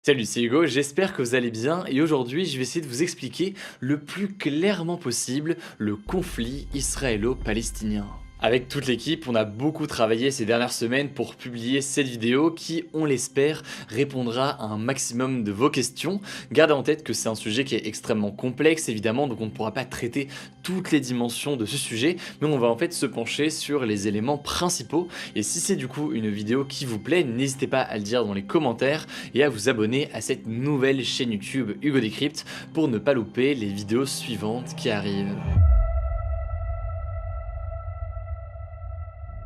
Salut, c'est Hugo, j'espère que vous allez bien et aujourd'hui je vais essayer de vous expliquer le plus clairement possible le conflit israélo-palestinien. Avec toute l'équipe, on a beaucoup travaillé ces dernières semaines pour publier cette vidéo qui, on l'espère, répondra à un maximum de vos questions. Gardez en tête que c'est un sujet qui est extrêmement complexe évidemment, donc on ne pourra pas traiter toutes les dimensions de ce sujet, mais on va en fait se pencher sur les éléments principaux. Et si c'est du coup une vidéo qui vous plaît, n'hésitez pas à le dire dans les commentaires et à vous abonner à cette nouvelle chaîne YouTube Hugo Décrypte pour ne pas louper les vidéos suivantes qui arrivent.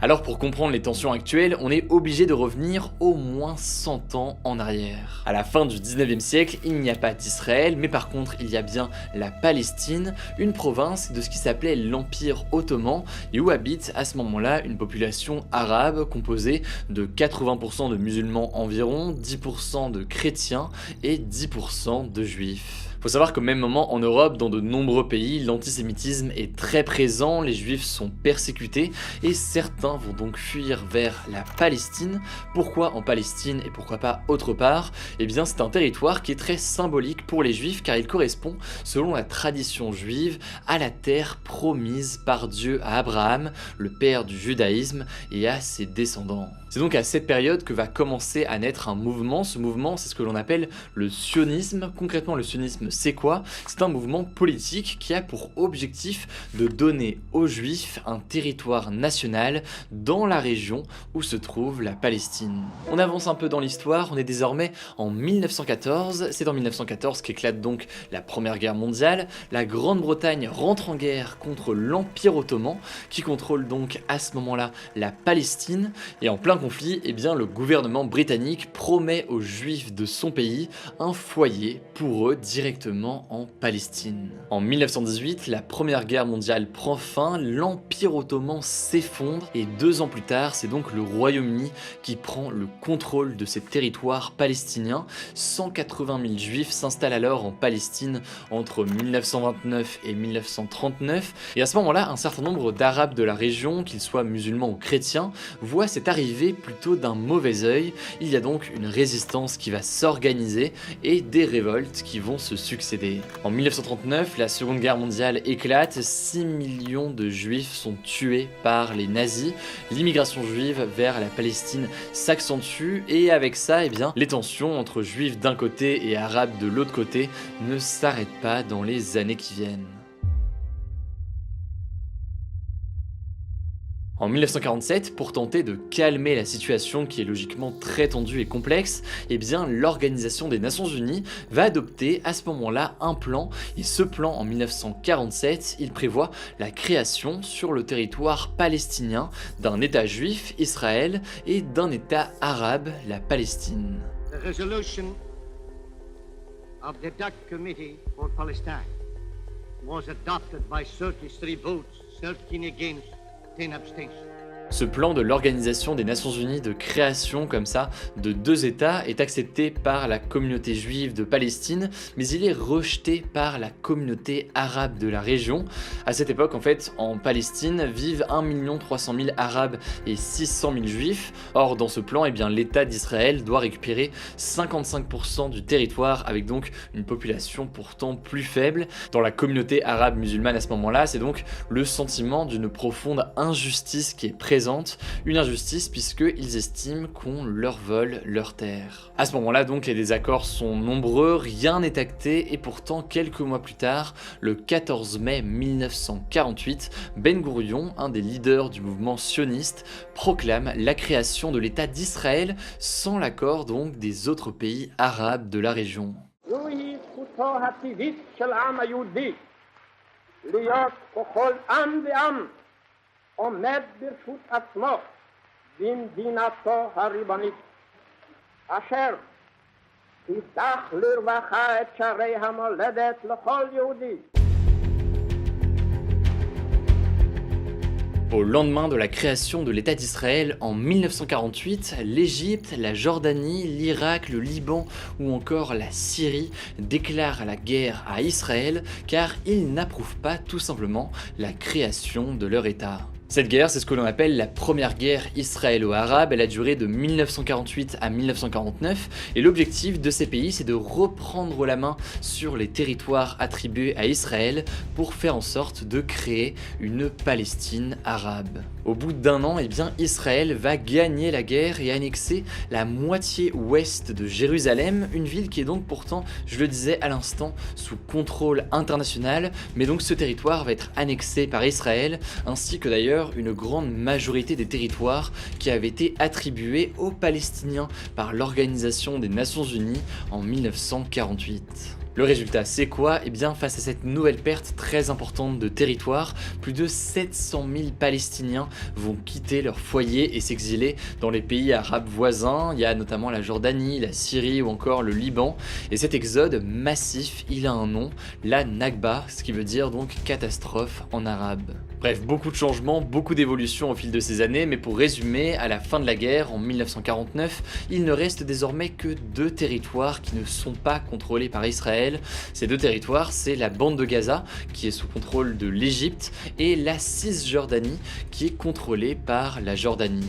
Alors pour comprendre les tensions actuelles, on est obligé de revenir au moins 100 ans en arrière. À la fin du 19e siècle, il n'y a pas d'Israël, mais par contre il y a bien la Palestine, une province de ce qui s'appelait l'Empire ottoman et où habite à ce moment-là une population arabe composée de 80% de musulmans environ, 10% de chrétiens et 10% de juifs. Faut savoir qu'au même moment en Europe, dans de nombreux pays, l'antisémitisme est très présent, les juifs sont persécutés et certains vont donc fuir vers la Palestine. Pourquoi en Palestine et pourquoi pas autre part? Eh bien c'est un territoire qui est très symbolique pour les juifs car il correspond, selon la tradition juive, à la terre promise par Dieu à Abraham, le père du judaïsme, et à ses descendants. C'est donc à cette période que va commencer à naître un mouvement. Ce mouvement, c'est ce que l'on appelle le sionisme. Concrètement, le sionisme, c'est quoi? C'est un mouvement politique qui a pour objectif de donner aux Juifs un territoire national dans la région où se trouve la Palestine. On avance un peu dans l'histoire, on est désormais en 1914. C'est en 1914 qu'éclate donc la Première Guerre mondiale. La Grande-Bretagne rentre en guerre contre l'Empire ottoman qui contrôle donc à ce moment-là la Palestine. Et en plein conflit, eh bien, le gouvernement britannique promet aux Juifs de son pays un foyer pour eux directement en Palestine. En 1918, la Première Guerre mondiale prend fin, l'Empire ottoman s'effondre et 2 ans plus tard, c'est donc le Royaume-Uni qui prend le contrôle de ces territoires palestiniens. 180 000 Juifs s'installent alors en Palestine entre 1929 et 1939 et à ce moment-là, un certain nombre d'Arabes de la région, qu'ils soient musulmans ou chrétiens, voient cette arrivée plutôt d'un mauvais œil. Il y a donc une résistance qui va s'organiser et des révoltes qui vont se succéder. En 1939, la Seconde Guerre mondiale éclate, 6 millions de juifs sont tués par les nazis, l'immigration juive vers la Palestine s'accentue et avec ça, eh bien, les tensions entre juifs d'un côté et arabes de l'autre côté ne s'arrêtent pas dans les années qui viennent. En 1947, pour tenter de calmer la situation qui est logiquement très tendue et complexe, eh bien l'Organisation des Nations Unies va adopter à ce moment-là un plan, et ce plan en 1947, il prévoit la création sur le territoire palestinien d'un État juif, Israël, et d'un État arabe, la Palestine. The resolution of the DAC Committee for Palestine was adopted by 33 votes, 13 against, 10 abstentions. Ce plan de l'Organisation des Nations Unies de création comme ça de 2 États est accepté par la communauté juive de Palestine, mais il est rejeté par la communauté arabe de la région. À cette époque, en fait, en Palestine vivent 1 300 000 arabes et 600 000 juifs. Or, dans ce plan, eh bien, l'État d'Israël doit récupérer 55% du territoire avec donc une population pourtant plus faible. Dans la communauté arabe musulmane à ce moment-là, c'est donc le sentiment d'une profonde injustice qui est présente, une injustice puisqu'ils estiment qu'on leur vole leur terre. À ce moment-là donc les désaccords sont nombreux, rien n'est acté et pourtant quelques mois plus tard, le 14 mai 1948, Ben Gourion, un des leaders du mouvement sioniste, proclame la création de l'État d'Israël sans l'accord donc des autres pays arabes de la région. עומד ברשות עצמו במדינתו הריבונית, אשר תפתח לרווחה את שערי המולדת לכל יהודי. Au lendemain de la création de l'État d'Israël en 1948, l'Égypte, la Jordanie, l'Irak, le Liban ou encore la Syrie déclarent la guerre à Israël car ils n'approuvent pas tout simplement la création de leur État. Cette guerre, c'est ce que l'on appelle la première guerre israélo-arabe. Elle a duré de 1948 à 1949 et l'objectif de ces pays, c'est de reprendre la main sur les territoires attribués à Israël pour faire en sorte de créer une Palestine arabe. Au bout d'un an, eh bien, Israël va gagner la guerre et annexer la moitié ouest de Jérusalem, une ville qui est donc pourtant, je le disais à l'instant, sous contrôle international, mais donc ce territoire va être annexé par Israël, ainsi que d'ailleurs une grande majorité des territoires qui avaient été attribués aux Palestiniens par l'Organisation des Nations Unies en 1948. Le résultat, c'est quoi? Eh bien, face à cette nouvelle perte très importante de territoire, plus de 700 000 Palestiniens vont quitter leur foyer et s'exiler dans les pays arabes voisins. Il y a notamment la Jordanie, la Syrie ou encore le Liban. Et cet exode massif, il a un nom, la Nakba, ce qui veut dire donc catastrophe en arabe. Bref, beaucoup de changements, beaucoup d'évolutions au fil de ces années, mais pour résumer, à la fin de la guerre, en 1949, il ne reste désormais que 2 territoires qui ne sont pas contrôlés par Israël. Ces 2 territoires, c'est la bande de Gaza, qui est sous contrôle de l'Égypte, et la Cisjordanie, qui est contrôlée par la Jordanie.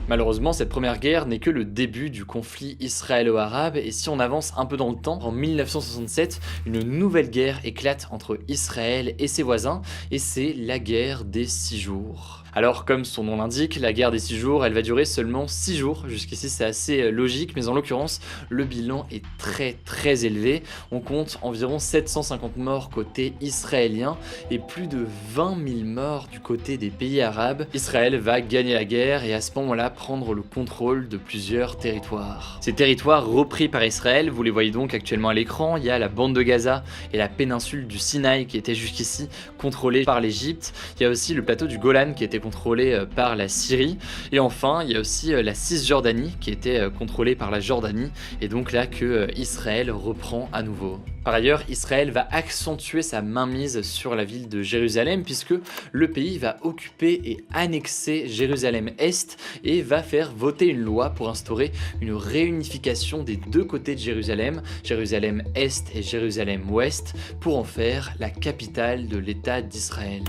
Malheureusement, cette première guerre n'est que le début du conflit israélo-arabe et si on avance un peu dans le temps, en 1967, une nouvelle guerre éclate entre Israël et ses voisins et c'est la guerre des 6 jours. Alors comme son nom l'indique, la guerre des 6 jours, elle va durer seulement 6 jours, jusqu'ici c'est assez logique, mais en l'occurrence, le bilan est très élevé. On compte environ 750 morts côté israélien et plus de 20 000 morts du côté des pays arabes. Israël va gagner la guerre et à ce moment-là prendre le contrôle de plusieurs territoires. Ces territoires repris par Israël, vous les voyez donc actuellement à l'écran, il y a la bande de Gaza et la péninsule du Sinaï qui était jusqu'ici contrôlée par l'Égypte, il y a aussi le plateau du Golan qui était contrôlé par la Syrie, et enfin il y a aussi la Cisjordanie qui était contrôlée par la Jordanie, et donc là que Israël reprend à nouveau. Par ailleurs, Israël va accentuer sa mainmise sur la ville de Jérusalem puisque le pays va occuper et annexer Jérusalem-Est et va faire voter une loi pour instaurer une réunification des 2 côtés de Jérusalem, Jérusalem-Est et Jérusalem-Ouest, pour en faire la capitale de l'État d'Israël.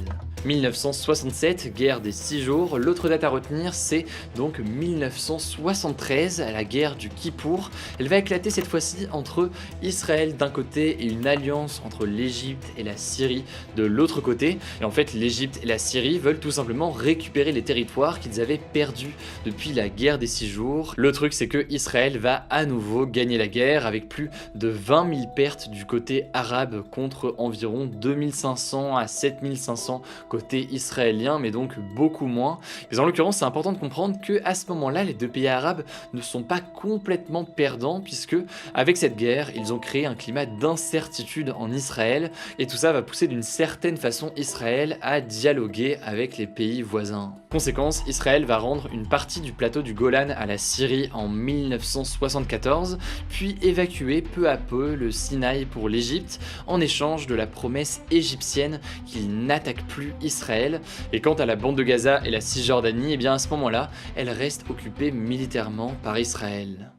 1967, guerre des 6 jours, l'autre date à retenir c'est donc 1973, la guerre du Kippour. Elle va éclater cette fois-ci entre Israël d'un côté et une alliance entre l'Égypte et la Syrie de l'autre côté. Et en fait l'Égypte et la Syrie veulent tout simplement récupérer les territoires qu'ils avaient perdus depuis la guerre des 6 jours. Le truc c'est que Israël va à nouveau gagner la guerre avec plus de 20 000 pertes du côté arabe contre environ 2500 à 7500 côté israélien, mais donc beaucoup moins. Mais en l'occurrence, c'est important de comprendre que à ce moment-là, les 2 pays arabes ne sont pas complètement perdants, puisque avec cette guerre, ils ont créé un climat d'incertitude en Israël, et tout ça va pousser d'une certaine façon Israël à dialoguer avec les pays voisins. Conséquence, Israël va rendre une partie du plateau du Golan à la Syrie en 1974, puis évacuer peu à peu le Sinaï pour l'Égypte, en échange de la promesse égyptienne qu'il n'attaque plus Israël. Et quant à la bande de Gaza et la Cisjordanie, et bien à ce moment-là, elle reste occupée militairement par Israël.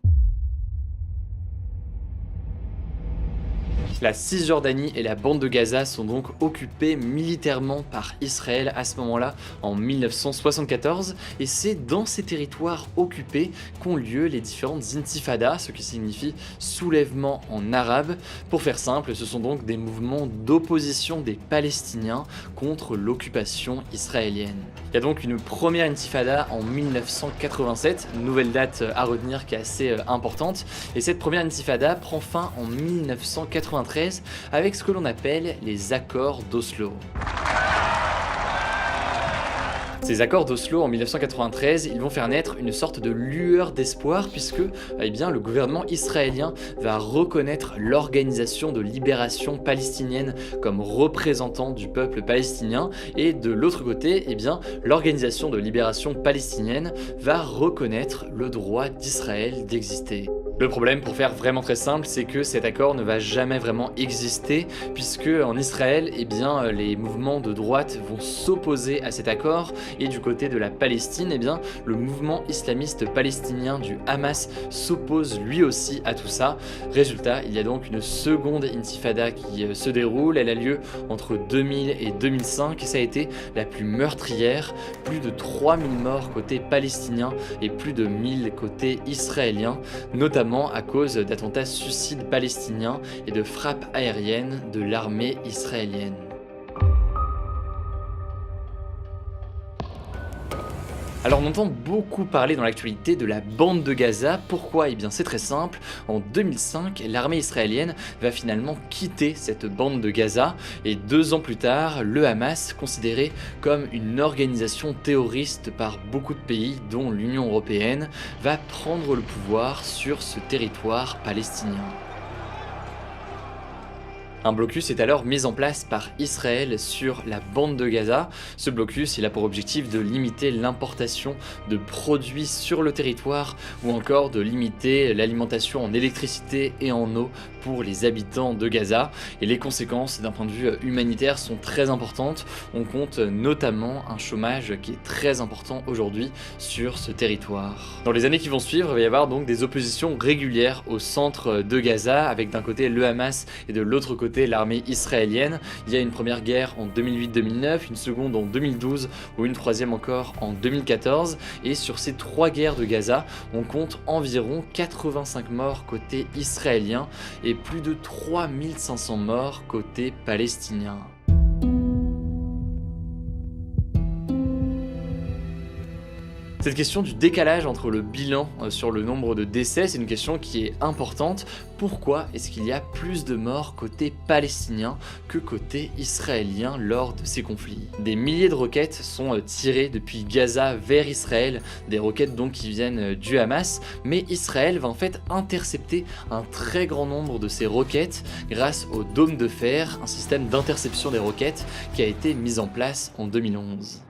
La Cisjordanie et la bande de Gaza sont donc occupées militairement par Israël à ce moment-là, en 1974, et c'est dans ces territoires occupés qu'ont lieu les différentes intifadas, ce qui signifie soulèvement en arabe. Pour faire simple, ce sont donc des mouvements d'opposition des Palestiniens contre l'occupation israélienne. Il y a donc une première intifada en 1987, nouvelle date à retenir qui est assez importante, et cette première intifada prend fin en 1993 avec ce que l'on appelle les accords d'Oslo. Ces accords d'Oslo en 1993, ils vont faire naître une sorte de lueur d'espoir puisque le gouvernement israélien va reconnaître l'Organisation de libération palestinienne comme représentant du peuple palestinien et de l'autre côté, l'Organisation de libération palestinienne va reconnaître le droit d'Israël d'exister. Le problème, pour faire vraiment très simple, c'est que cet accord ne va jamais vraiment exister, puisque en Israël, eh bien, les mouvements de droite vont s'opposer à cet accord, et du côté de la Palestine, eh bien, le mouvement islamiste palestinien du Hamas s'oppose lui aussi à tout ça. Résultat, il y a donc une seconde intifada qui se déroule, elle a lieu entre 2000 et 2005, et ça a été la plus meurtrière, plus de 3000 morts côté palestinien et plus de 1000 côté israélien, notamment à cause d'attentats suicides palestiniens et de frappes aériennes de l'armée israélienne. Alors on entend beaucoup parler dans l'actualité de la bande de Gaza. Pourquoi? Eh bien c'est très simple, en 2005, l'armée israélienne va finalement quitter cette bande de Gaza et 2 ans plus tard, le Hamas, considéré comme une organisation terroriste par beaucoup de pays, dont l'Union européenne, va prendre le pouvoir sur ce territoire palestinien. Un blocus est alors mis en place par Israël sur la bande de Gaza. Ce blocus, il a pour objectif de limiter l'importation de produits sur le territoire ou encore de limiter l'alimentation en électricité et en eau pour les habitants de Gaza. Et les conséquences d'un point de vue humanitaire sont très importantes. On compte notamment un chômage qui est très important aujourd'hui sur ce territoire. Dans les années qui vont suivre, il va y avoir donc des oppositions régulières au centre de Gaza, avec d'un côté le Hamas et de l'autre côté l'armée israélienne. Il y a une première guerre en 2008-2009, une seconde en 2012 ou une troisième encore en 2014. Et sur ces 3 guerres de Gaza, on compte environ 85 morts côté israélien et plus de 3500 morts côté palestinien. Cette question du décalage entre le bilan sur le nombre de décès, c'est une question qui est importante. Pourquoi est-ce qu'il y a plus de morts côté palestinien que côté israélien lors de ces conflits? Des milliers de roquettes sont tirées depuis Gaza vers Israël, des roquettes donc qui viennent du Hamas, mais Israël va en fait intercepter un très grand nombre de ces roquettes grâce au dôme de fer, un système d'interception des roquettes qui a été mis en place en 2011.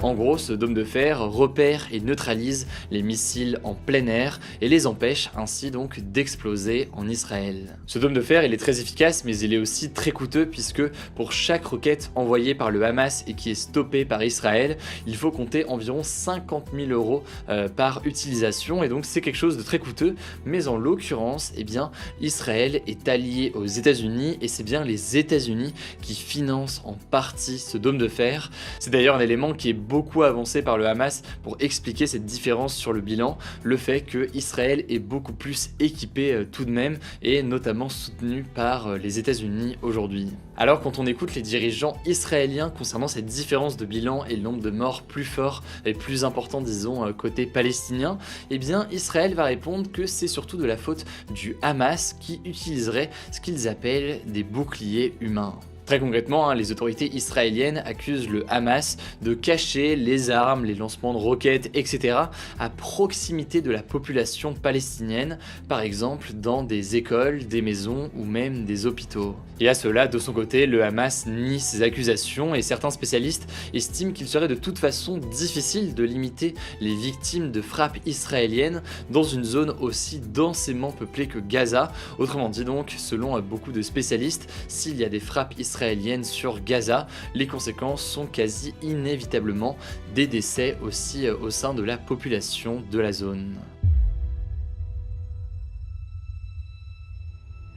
En gros, ce dôme de fer repère et neutralise les missiles en plein air et les empêche ainsi donc d'exploser en Israël. Ce dôme de fer, il est très efficace, mais il est aussi très coûteux puisque pour chaque roquette envoyée par le Hamas et qui est stoppée par Israël, il faut compter environ 50 000 € par utilisation, et donc c'est quelque chose de très coûteux. Mais en l'occurrence, eh bien, Israël est allié aux États-Unis et c'est bien les États-Unis qui financent en partie ce dôme de fer. C'est d'ailleurs un élément qui est beaucoup avancé par le Hamas pour expliquer cette différence sur le bilan, le fait que Israël est beaucoup plus équipé tout de même, et notamment soutenu par les États-Unis aujourd'hui. Alors quand on écoute les dirigeants israéliens concernant cette différence de bilan et le nombre de morts plus fort et plus important disons côté palestinien, eh bien Israël va répondre que c'est surtout de la faute du Hamas qui utiliserait ce qu'ils appellent des boucliers humains. Très concrètement, les autorités israéliennes accusent le Hamas de cacher les armes, les lancements de roquettes, etc. à proximité de la population palestinienne, par exemple dans des écoles, des maisons ou même des hôpitaux. Et à cela, de son côté, le Hamas nie ces accusations et certains spécialistes estiment qu'il serait de toute façon difficile de limiter les victimes de frappes israéliennes dans une zone aussi densément peuplée que Gaza. Autrement dit donc, selon beaucoup de spécialistes, s'il y a des frappes israéliennes sur Gaza, les conséquences sont quasi inévitablement des décès aussi au sein de la population de la zone.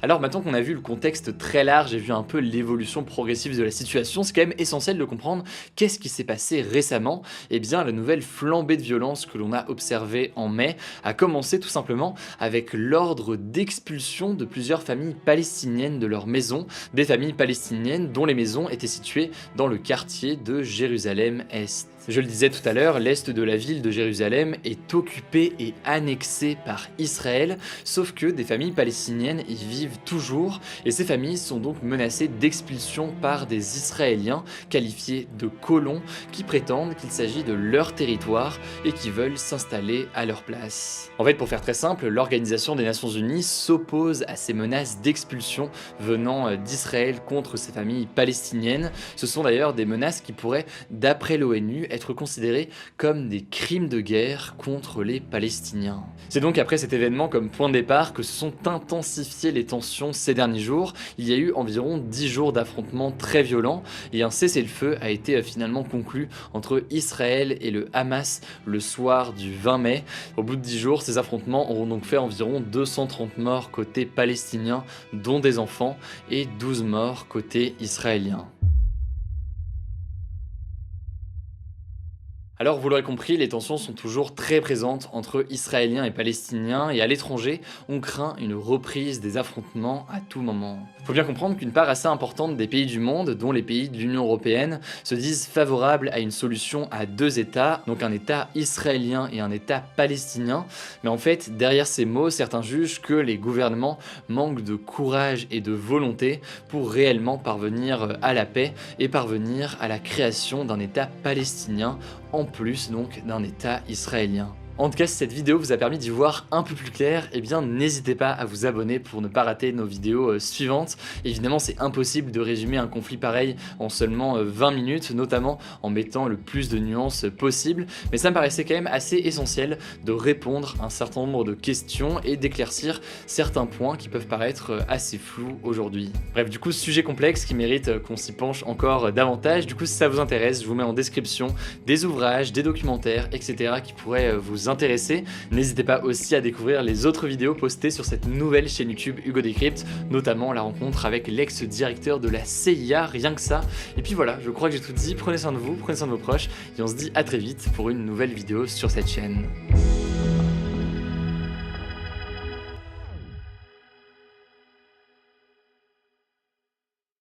Alors maintenant qu'on a vu le contexte très large et vu un peu l'évolution progressive de la situation, c'est quand même essentiel de comprendre qu'est-ce qui s'est passé récemment. Eh bien la nouvelle flambée de violence que l'on a observée en mai a commencé tout simplement avec l'ordre d'expulsion de plusieurs familles palestiniennes de leurs maisons, des familles palestiniennes dont les maisons étaient situées dans le quartier de Jérusalem-Est. Je le disais tout à l'heure, l'est de la ville de Jérusalem est occupé et annexé par Israël, sauf que des familles palestiniennes y vivent s'élève toujours et ces familles sont donc menacées d'expulsion par des Israéliens qualifiés de colons qui prétendent qu'il s'agit de leur territoire et qui veulent s'installer à leur place. En fait, pour faire très simple, l'Organisation des Nations Unies s'oppose à ces menaces d'expulsion venant d'Israël contre ces familles palestiniennes. Ce sont d'ailleurs des menaces qui pourraient, d'après l'ONU, être considérées comme des crimes de guerre contre les Palestiniens. C'est donc après cet événement comme point de départ que se sont intensifiées les tensions ces derniers jours. Il y a eu environ 10 jours d'affrontements très violents et un cessez-le-feu a été finalement conclu entre Israël et le Hamas le soir du 20 mai. Au bout de 10 jours, ces affrontements auront donc fait environ 230 morts côté palestinien, dont des enfants, et 12 morts côté israélien. Alors vous l'aurez compris, les tensions sont toujours très présentes entre Israéliens et Palestiniens et à l'étranger, on craint une reprise des affrontements à tout moment. Il faut bien comprendre qu'une part assez importante des pays du monde, dont les pays de l'Union Européenne, se disent favorables à une solution à 2 États, donc un État israélien et un État palestinien. Mais en fait, derrière ces mots, certains jugent que les gouvernements manquent de courage et de volonté pour réellement parvenir à la paix et parvenir à la création d'un État palestinien, en plus donc d'un État israélien. En tout cas, si cette vidéo vous a permis d'y voir un peu plus clair, eh bien n'hésitez pas à vous abonner pour ne pas rater nos vidéos suivantes. Évidemment, c'est impossible de résumer un conflit pareil en seulement 20 minutes, notamment en mettant le plus de nuances possible, mais ça me paraissait quand même assez essentiel de répondre à un certain nombre de questions et d'éclaircir certains points qui peuvent paraître assez flous aujourd'hui. Bref, du coup, sujet complexe qui mérite qu'on s'y penche encore davantage. Du coup, si ça vous intéresse, je vous mets en description des ouvrages, des documentaires, etc. qui pourraient vous intéresser. N'hésitez pas aussi à découvrir les autres vidéos postées sur cette nouvelle chaîne YouTube Hugo Décrypte, notamment la rencontre avec l'ex-directeur de la CIA, rien que ça. Et puis voilà, je crois que j'ai tout dit, prenez soin de vous, prenez soin de vos proches, et on se dit à très vite pour une nouvelle vidéo sur cette chaîne.